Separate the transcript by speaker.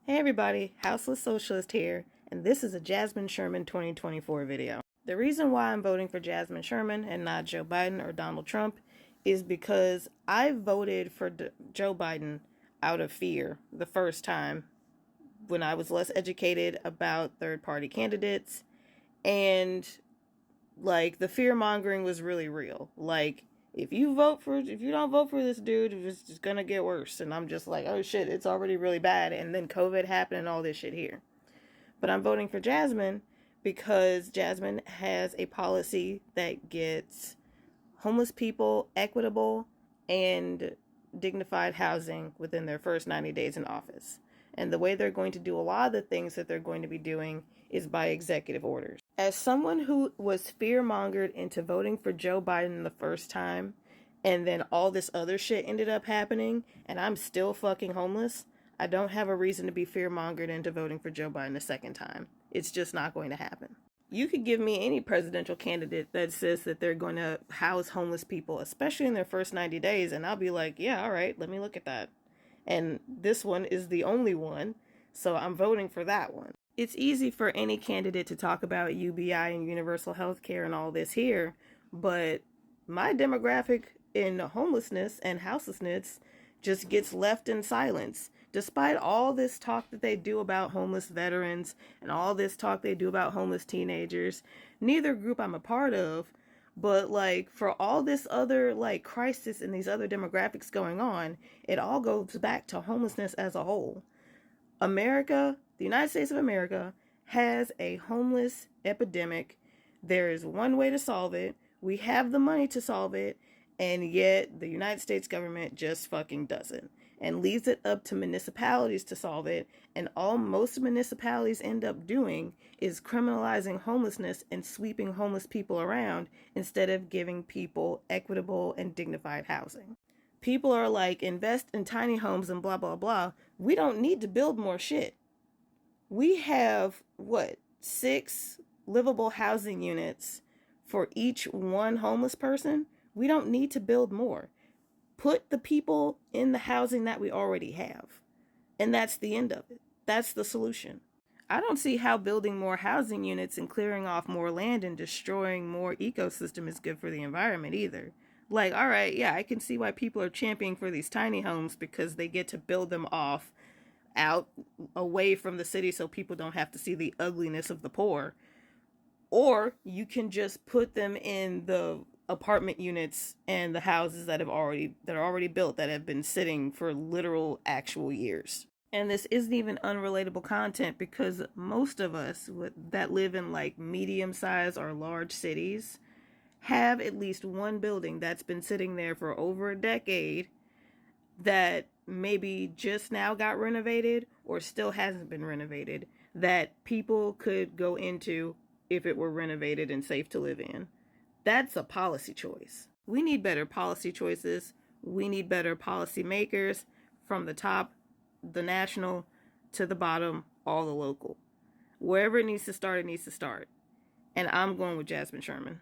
Speaker 1: Hey everybody, Houseless Socialist here, and this is a Jasmine Sherman 2024 video. The reason why I'm voting for Jasmine Sherman and not Joe Biden or Donald Trump is because I voted for Joe Biden out of fear the first time when I was less educated about third-party candidates, and the fear mongering was really real. If you don't vote for this dude, it's just gonna get worse. And I'm just like, oh shit, it's already really bad. And then COVID happened and all this shit here. But I'm voting for Jasmine because Jasmine has a policy that gets homeless people equitable and dignified housing within their first 90 days in office. And the way they're going to do a lot of the things that they're going to be doing is by executive orders. As someone who was fear-mongered into voting for Joe Biden the first time, and then all this other shit ended up happening, and I'm still fucking homeless, I don't have a reason to be fear-mongered into voting for Joe Biden a second time. It's just not going to happen. You could give me any presidential candidate that says that they're going to house homeless people, especially in their first 90 days, and I'll be like, yeah, all right, let me look at that. And this one is the only one, so I'm voting for that one. It's easy for any candidate to talk about UBI and universal health care and all this here, but my demographic in homelessness and houselessness just gets left in silence. Despite all this talk that they do about homeless veterans and all this talk they do about homeless teenagers, neither group I'm a part of, but for all this other crisis and these other demographics going on, it all goes back to homelessness as a whole. America, the United States of America, has a homeless epidemic. There is one way to solve it. We have the money to solve it, and yet the United States government just fucking doesn't and leaves it up to municipalities to solve it. And all most municipalities end up doing is criminalizing homelessness and sweeping homeless people around instead of giving people equitable and dignified housing. People are like, invest in tiny homes and blah, blah, blah. We don't need to build more shit. We have, 6 livable housing units for each one homeless person? We don't need to build more. Put the people in the housing that we already have. And that's the end of it. That's the solution. I don't see how building more housing units and clearing off more land and destroying more ecosystem is good for the environment either. All right, yeah, I can see why people are championing for these tiny homes because they get to build them off out away from the city so people don't have to see the ugliness of the poor. Or you can just put them in the apartment units and the houses that are already built, that have been sitting for literal actual years. And this isn't even unrelatable content because most of us that live in medium-sized or large cities have at least one building that's been sitting there for over a decade that maybe just now got renovated or still hasn't been renovated, that people could go into if it were renovated and safe to live in. That's a policy choice. We need better policy choices. We need better policy makers from the top, the national, to the bottom, all the local. Wherever it needs to start, it needs to start. And I'm going with Jasmine Sherman.